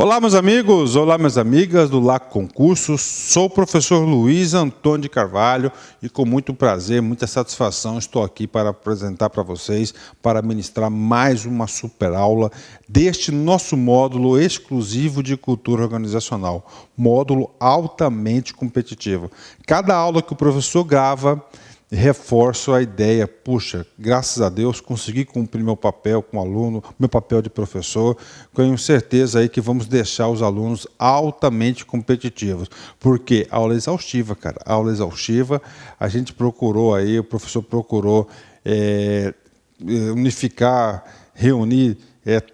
Olá, meus amigos, olá, minhas amigas do LAC Concursos. Sou o professor Luiz Antônio de Carvalho e com muito prazer, muita satisfação estou aqui para apresentar para vocês, para ministrar mais uma super aula deste nosso módulo exclusivo de cultura organizacional, módulo altamente competitivo. Cada aula que o professor grava, reforço a ideia, puxa, graças a Deus consegui cumprir meu papel com o aluno, meu papel de professor, tenho certeza aí que vamos deixar os alunos altamente competitivos, porque aula exaustiva, cara, aula exaustiva, a gente procurou aí, o professor procurou unificar, reunir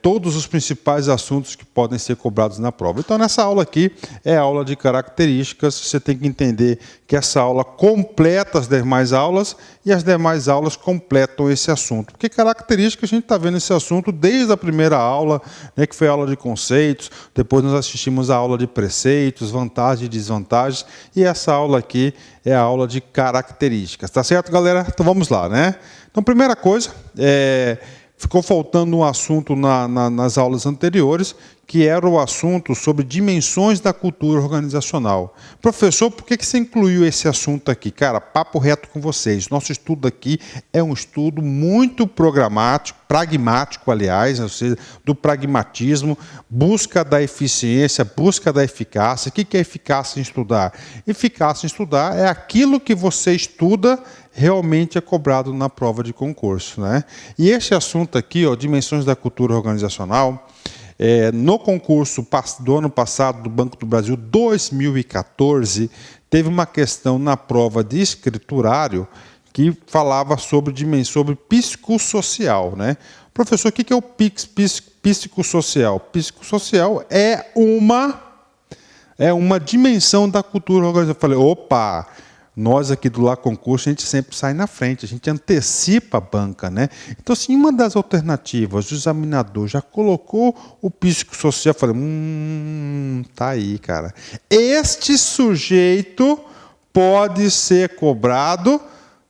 todos os principais assuntos que podem ser cobrados na prova. Então, nessa aula aqui, é a aula de características, você tem que entender que essa aula completa as demais aulas e as demais aulas completam esse assunto. Porque características, a gente está vendo esse assunto desde a primeira aula, né, que foi a aula de conceitos, depois nós assistimos a aula de preceitos, vantagens e desvantagens, e essa aula aqui é a aula de características. Tá certo, galera? Então, vamos lá, né? Então, primeira coisa, ficou faltando um assunto nas aulas anteriores, que era o assunto sobre dimensões da cultura organizacional. Professor, por que você incluiu esse assunto aqui? Cara, papo reto com vocês. Nosso estudo aqui é um estudo muito programático, pragmático, aliás, ou seja, do pragmatismo, busca da eficiência, busca da eficácia. O que é eficácia em estudar? Eficácia em estudar é aquilo que você estuda realmente é cobrado na prova de concurso, né? E esse assunto aqui, ó, dimensões da cultura organizacional, no concurso do ano passado do Banco do Brasil 2014, teve uma questão na prova de escriturário que falava sobre psicossocial, né? Professor, o que é o psicossocial? Psicossocial é uma dimensão da cultura organizacional. Eu falei, opa! Nós aqui do LAC Concurso, a gente sempre sai na frente, a gente antecipa a banca, né? Então, assim, uma das alternativas, o examinador já colocou o psicossocial, eu falei, tá aí, cara. Este sujeito pode ser cobrado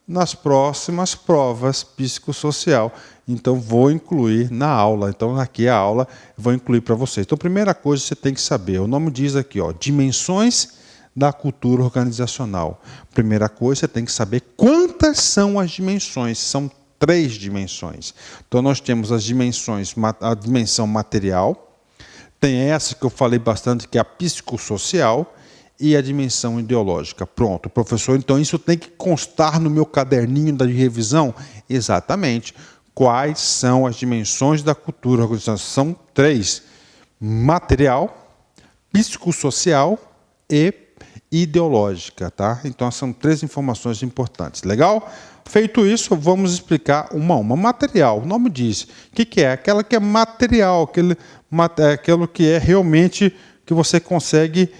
nas próximas provas psicossocial. Então, vou incluir na aula. Então, aqui a aula, vou incluir para vocês. Então, primeira coisa que você tem que saber, o nome diz aqui, ó, dimensões da cultura organizacional. Primeira coisa, você tem que saber quantas são as dimensões. São 3 dimensões. Então, nós temos as dimensões, a dimensão material, tem essa que eu falei bastante, que é a psicossocial, e a dimensão ideológica. Pronto, professor, então isso tem que constar no meu caderninho de revisão? Exatamente. Quais são as dimensões da cultura organizacional? São 3. Material, psicossocial e ideológica, tá? Então, são 3 informações importantes. Legal? Feito isso, vamos explicar uma a uma. Material, o nome diz. O que é? Aquela que é material, aquilo que é realmente que você consegue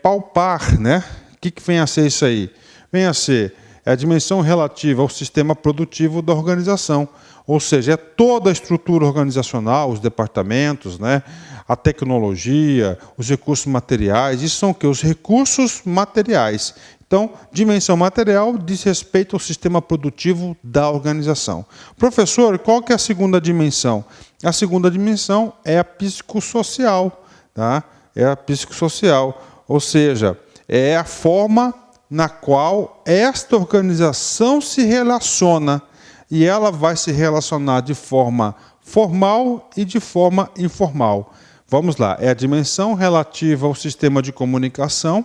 palpar, né? O que vem a ser isso aí? Vem a ser a dimensão relativa ao sistema produtivo da organização. Ou seja, é toda a estrutura organizacional, os departamentos, né? A tecnologia, os recursos materiais. Isso são o quê? Os recursos materiais. Então, dimensão material diz respeito ao sistema produtivo da organização. Professor, qual que é a segunda dimensão? A segunda dimensão é a psicossocial, tá? É a psicossocial, ou seja, é a forma na qual esta organização se relaciona. E ela vai se relacionar de forma formal e de forma informal. Vamos lá, é a dimensão relativa ao sistema de comunicação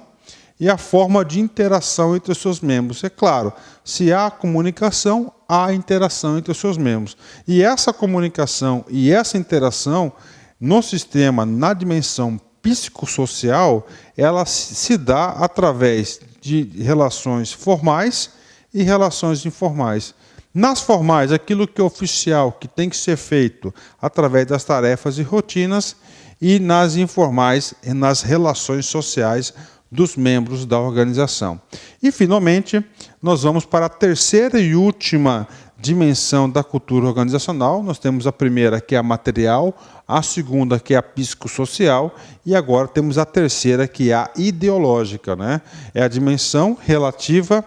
e a forma de interação entre os seus membros. É claro, se há comunicação, há interação entre os seus membros. E essa comunicação e essa interação no sistema, na dimensão psicossocial, ela se dá através de relações formais e relações informais. Nas formais, aquilo que é oficial, que tem que ser feito através das tarefas e rotinas, e nas informais, nas relações sociais dos membros da organização. E, finalmente, nós vamos para a terceira e última dimensão da cultura organizacional. Nós temos a primeira, que é a material, a segunda, que é a psicossocial, e agora temos a terceira, que é a ideológica, né? É a dimensão relativa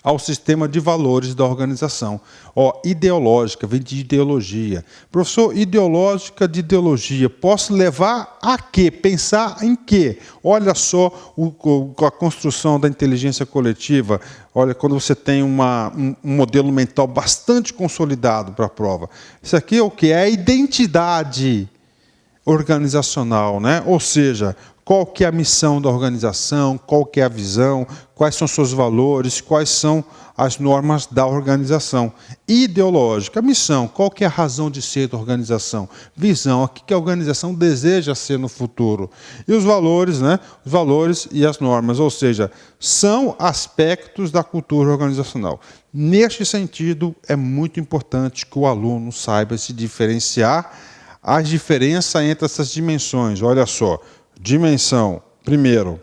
ao sistema de valores da organização. Ideológica, vem de ideologia. Professor, ideológica de ideologia, posso levar a quê? Pensar em quê? Olha só a construção da inteligência coletiva. Olha, quando você tem um modelo mental bastante consolidado para a prova. Isso aqui é o quê? É a identidade organizacional, né? Ou seja, qual que é a missão da organização, qual que é a visão, quais são seus valores, quais são as normas da organização. Ideológica, missão, qual que é a razão de ser da organização, visão, o que a organização deseja ser no futuro. E os valores, né? Os valores e as normas, ou seja, são aspectos da cultura organizacional. Neste sentido, é muito importante que o aluno saiba se diferenciar a diferença entre essas dimensões. Olha só, dimensão, primeiro,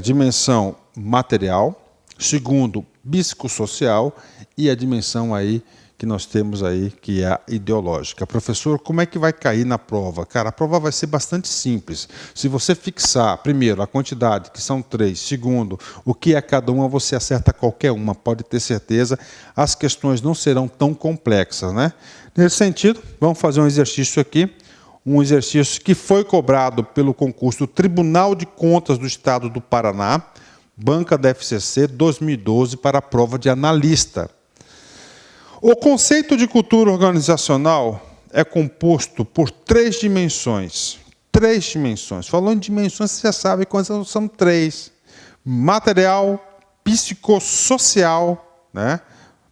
dimensão material, segundo, psicossocial, e a dimensão aí que nós temos aí, que é a ideológica. Professor, como é que vai cair na prova? Cara, a prova vai ser bastante simples. Se você fixar, primeiro, a quantidade, que são 3, segundo, o que é cada uma, você acerta qualquer uma, pode ter certeza, as questões não serão tão complexas, né? Nesse sentido, vamos fazer um exercício aqui, um exercício que foi cobrado pelo concurso do Tribunal de Contas do Estado do Paraná, banca da FCC 2012, para a prova de analista. O conceito de cultura organizacional é composto por 3 dimensões. 3 dimensões. Falando de dimensões, você já sabe quais são 3. Material, psicossocial, né?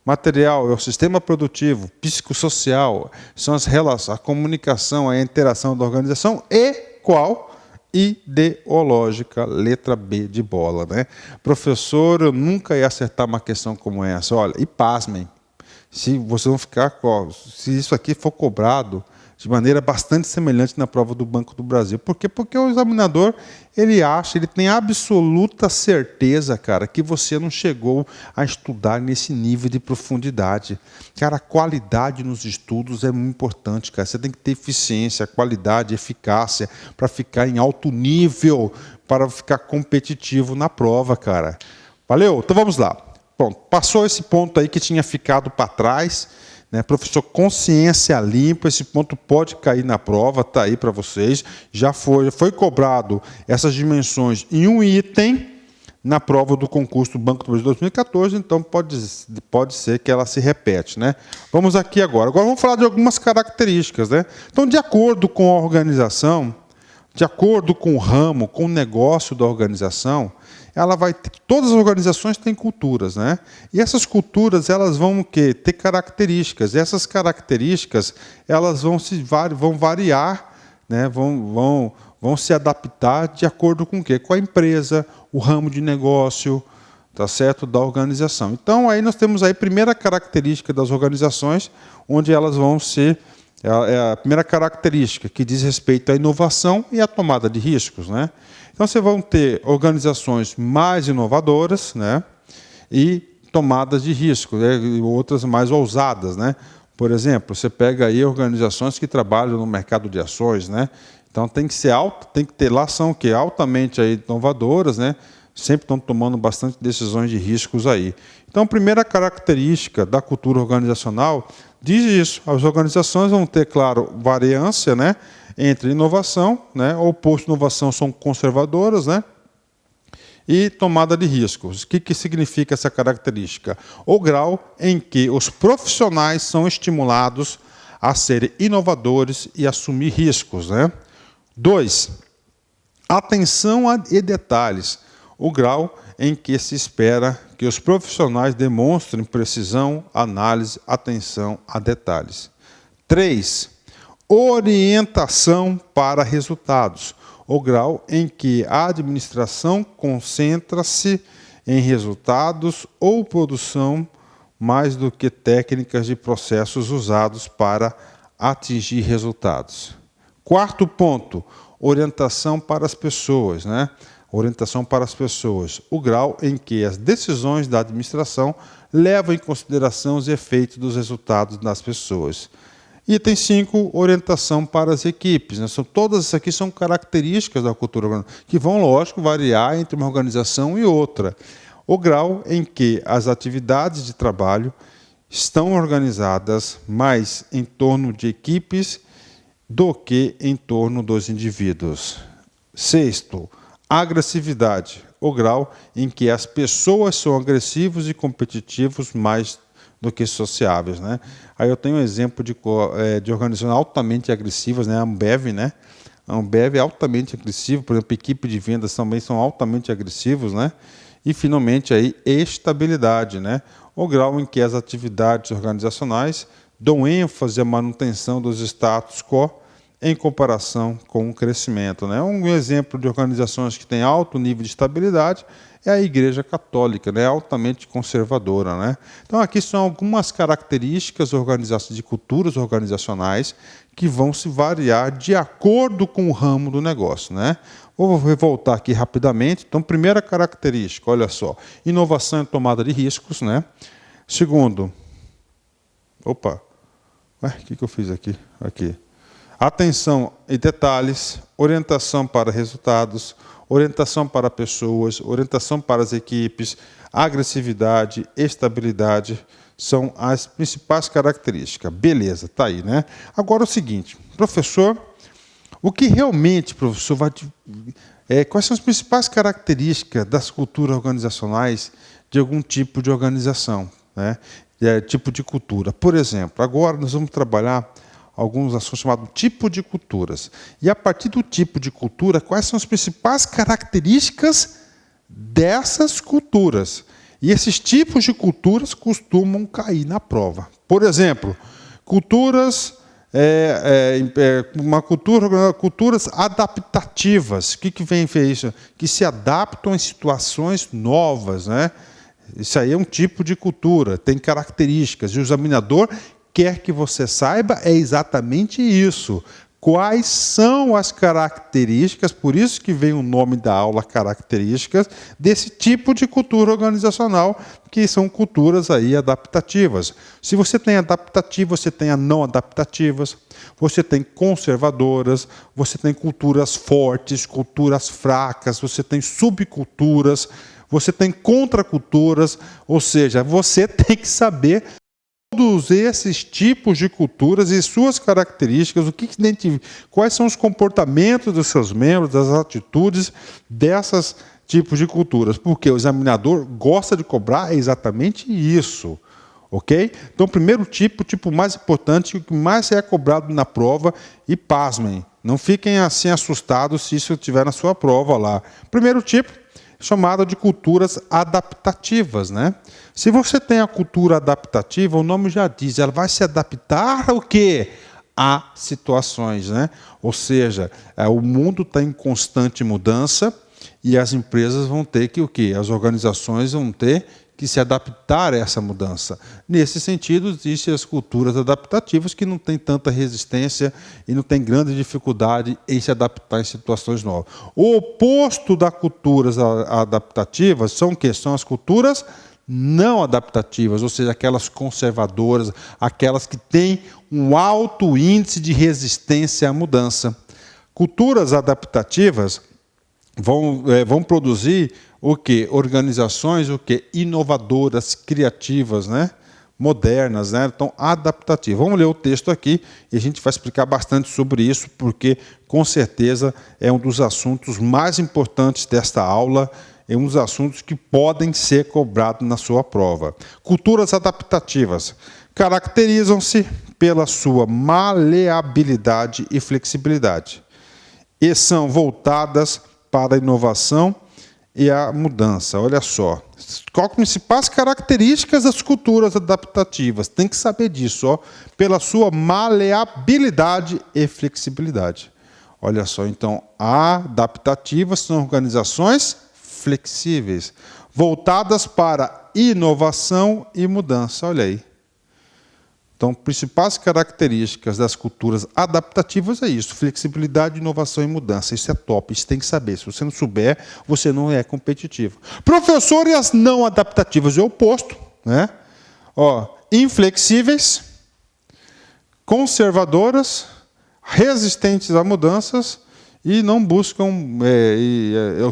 Material é o sistema produtivo, psicossocial são as relações, a comunicação, a interação da organização e qual? Ideológica, letra B de bola, né? Professor, eu nunca ia acertar uma questão como essa. Olha, e pasmem, se vocês vão ficar, se isso aqui for cobrado de maneira bastante semelhante na prova do Banco do Brasil. Por quê? Porque o examinador, ele tem absoluta certeza, cara, que você não chegou a estudar nesse nível de profundidade. Cara, a qualidade nos estudos é muito importante, cara. Você tem que ter eficiência, qualidade, eficácia, para ficar em alto nível, para ficar competitivo na prova, cara. Valeu? Então vamos lá. Bom, passou esse ponto aí que tinha ficado para trás, né? Professor, consciência limpa, esse ponto pode cair na prova, está aí para vocês. Já foi cobrado essas dimensões em um item na prova do concurso do Banco do Brasil 2014, então pode ser que ela se repete, né? Vamos aqui agora. Agora vamos falar de algumas características, né? Então, de acordo com a organização, de acordo com o ramo, com o negócio da organização, todas as organizações têm culturas, né? E essas culturas, elas vão ter características. E essas características, elas vão variar, né? Vão se adaptar de acordo com o quê? Com a empresa, o ramo de negócio, tá certo? Da organização. Então, aí nós temos aí a primeira característica das organizações, onde elas vão ser a primeira característica que diz respeito à inovação e à tomada de riscos, né? Então, vocês vão ter organizações mais inovadoras, né? E tomadas de risco, né? E outras mais ousadas, né? Por exemplo, você pega aí organizações que trabalham no mercado de ações, né? Então, tem que ter lá, são o quê? Altamente aí inovadoras, né? Sempre estão tomando bastante decisões de riscos aí. Então, a primeira característica da cultura organizacional diz isso. As organizações vão ter, claro, variância, né, entre inovação, né, o oposto de inovação são conservadoras, né, e tomada de riscos. O que significa essa característica? O grau em que os profissionais são estimulados a serem inovadores e assumir riscos, né? 2. Atenção e detalhes. O grau em que se espera que os profissionais demonstrem precisão, análise, atenção a detalhes. 3. Orientação para resultados. O grau em que a administração concentra-se em resultados ou produção mais do que técnicas de processos usados para atingir resultados. 4º ponto, orientação para as pessoas, né? Orientação para as pessoas, o grau em que as decisões da administração levam em consideração os efeitos dos resultados das pessoas. Item 5, orientação para as equipes, né? Todas essas aqui são características da cultura organizacional, que vão, lógico, variar entre uma organização e outra. O grau em que as atividades de trabalho estão organizadas mais em torno de equipes do que em torno dos indivíduos. Sexto, agressividade, o grau em que as pessoas são agressivos e competitivos mais do que sociáveis, né? Aí eu tenho um exemplo de organizações altamente agressivas, né? A Ambev, né? A Ambev é altamente agressiva, por exemplo, a equipe de vendas também são altamente agressivos, né? E, finalmente, aí, estabilidade, né? O grau em que as atividades organizacionais dão ênfase à manutenção dos status quo em comparação com o crescimento, né? Um exemplo de organizações que têm alto nível de estabilidade é a Igreja Católica, né? Altamente conservadora, né? Então, aqui são algumas características de culturas organizacionais que vão se variar de acordo com o ramo do negócio, né? Vou voltar aqui rapidamente. Então, primeira característica, olha só, inovação e tomada de riscos, né? Segundo, o que eu fiz aqui? Aqui. Atenção e detalhes, orientação para resultados, orientação para pessoas, orientação para as equipes, agressividade, estabilidade, são as principais características. Beleza, está aí, né? Agora o seguinte, professor, o que realmente, professor, quais são as principais características das culturas organizacionais de algum tipo de organização, né? Tipo de cultura. Por exemplo, agora nós vamos trabalhar alguns assuntos chamados tipo de culturas. E a partir do tipo de cultura, quais são as principais características dessas culturas? E esses tipos de culturas costumam cair na prova. Por exemplo, culturas culturas adaptativas. O que vem ver isso? Que se adaptam em situações novas, né? Isso aí é um tipo de cultura, tem características. E o examinador quer que você saiba é exatamente isso. Quais são as características, por isso que vem o nome da aula, características, desse tipo de cultura organizacional, que são culturas aí adaptativas. Se você tem adaptativas, você tem a não adaptativas, você tem conservadoras, você tem culturas fortes, culturas fracas, você tem subculturas, você tem contraculturas, ou seja, você tem que saber todos esses tipos de culturas e suas características, quais são os comportamentos dos seus membros, das atitudes dessas tipos de culturas, porque o examinador gosta de cobrar exatamente isso, ok? Então, o primeiro tipo, o tipo mais importante, o que mais é cobrado na prova, e pasmem, não fiquem assim assustados se isso estiver na sua prova lá. Primeiro tipo, chamada de culturas adaptativas, né? Se você tem a cultura adaptativa, o nome já diz, ela vai se adaptar ao quê? A situações, né? Ou seja, o mundo está em constante mudança e as empresas vão ter que o quê? As organizações vão ter que se adaptar a essa mudança. Nesse sentido, existem as culturas adaptativas que não têm tanta resistência e não têm grande dificuldade em se adaptar em situações novas. O oposto das culturas adaptativas são o quê? São as culturas não adaptativas, ou seja, aquelas conservadoras, aquelas que têm um alto índice de resistência à mudança. Culturas adaptativas vão produzir o quê? Organizações inovadoras, criativas, né? Modernas, né? Então, adaptativas. Vamos ler o texto aqui e a gente vai explicar bastante sobre isso, porque, com certeza, é um dos assuntos mais importantes desta aula, é um dos assuntos que podem ser cobrados na sua prova. Culturas adaptativas caracterizam-se pela sua maleabilidade e flexibilidade e são voltadas para a inovação e a mudança. Olha só, quais as principais características das culturas adaptativas? Tem que saber disso, ó, pela sua maleabilidade e flexibilidade. Olha só, então, adaptativas são organizações flexíveis, voltadas para inovação e mudança. Olha aí. Então, principais características das culturas adaptativas é isso, flexibilidade, inovação e mudança. Isso é top, isso tem que saber. Se você não souber, você não é competitivo. Professor, e as não adaptativas? É o oposto, né? Ó, inflexíveis, conservadoras, resistentes a mudanças e não buscam,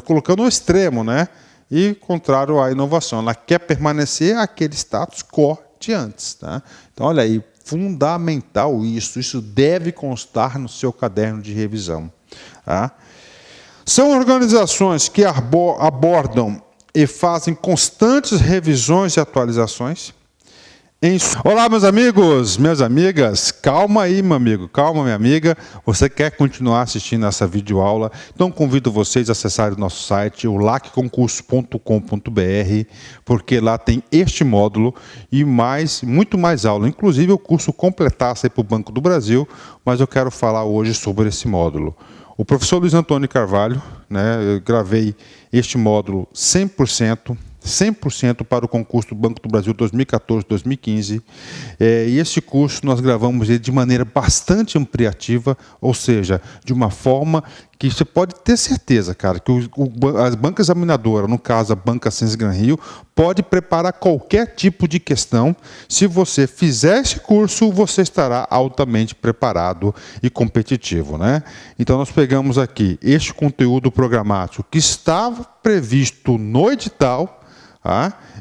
colocando o extremo, né? E contrário à inovação, ela quer permanecer aquele status quo de antes. Tá? Então, olha aí, fundamental isso. Isso deve constar no seu caderno de revisão. Tá? São organizações que abordam e fazem constantes revisões e atualizações. Olá, meus amigos, minhas amigas, calma aí, meu amigo, calma, minha amiga. Você quer continuar assistindo essa videoaula? Então, convido vocês a acessarem o nosso site, o lacconcurso.com.br, porque lá tem este módulo e muito mais aula. Inclusive, o curso completasse para o Banco do Brasil, mas eu quero falar hoje sobre esse módulo. O professor Luiz Antônio Carvalho, eu gravei este módulo 100% para o concurso do Banco do Brasil 2014-2015. E esse curso nós gravamos ele de maneira bastante ampliativa, ou seja, de uma forma que você pode ter certeza, cara, que a banca examinadora, no caso a Banca Ciências Gran Rio, pode preparar qualquer tipo de questão. Se você fizer esse curso, você estará altamente preparado e competitivo, né? Então nós pegamos aqui este conteúdo programático que estava previsto no edital,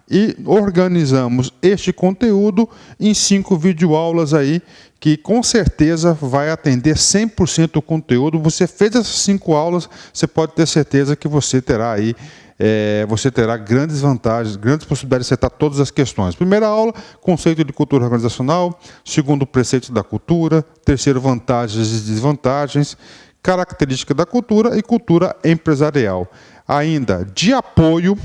e organizamos este conteúdo em 5 videoaulas aí, que com certeza vai atender 100% o conteúdo. Você fez essas 5 aulas, você pode ter certeza que você terá aí, grandes vantagens, grandes possibilidades de acertar todas as questões. Primeira aula, conceito de cultura organizacional. Segundo, preceito da cultura. Terceiro, vantagens e desvantagens. Característica da cultura e cultura empresarial. Ainda, de apoio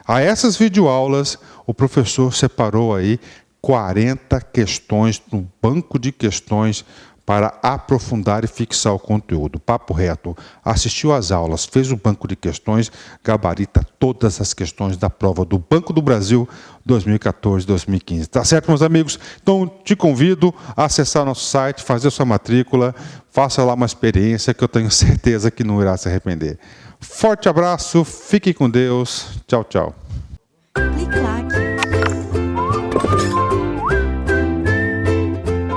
a essas videoaulas, o professor separou aí 40 questões no banco de questões para aprofundar e fixar o conteúdo. Papo reto, assistiu às aulas, fez o banco de questões, gabarita todas as questões da prova do Banco do Brasil 2014-2015. Tá certo, meus amigos? Então, te convido a acessar nosso site, fazer sua matrícula, faça lá uma experiência que eu tenho certeza que não irá se arrepender. Forte abraço, fique com Deus. Tchau, tchau.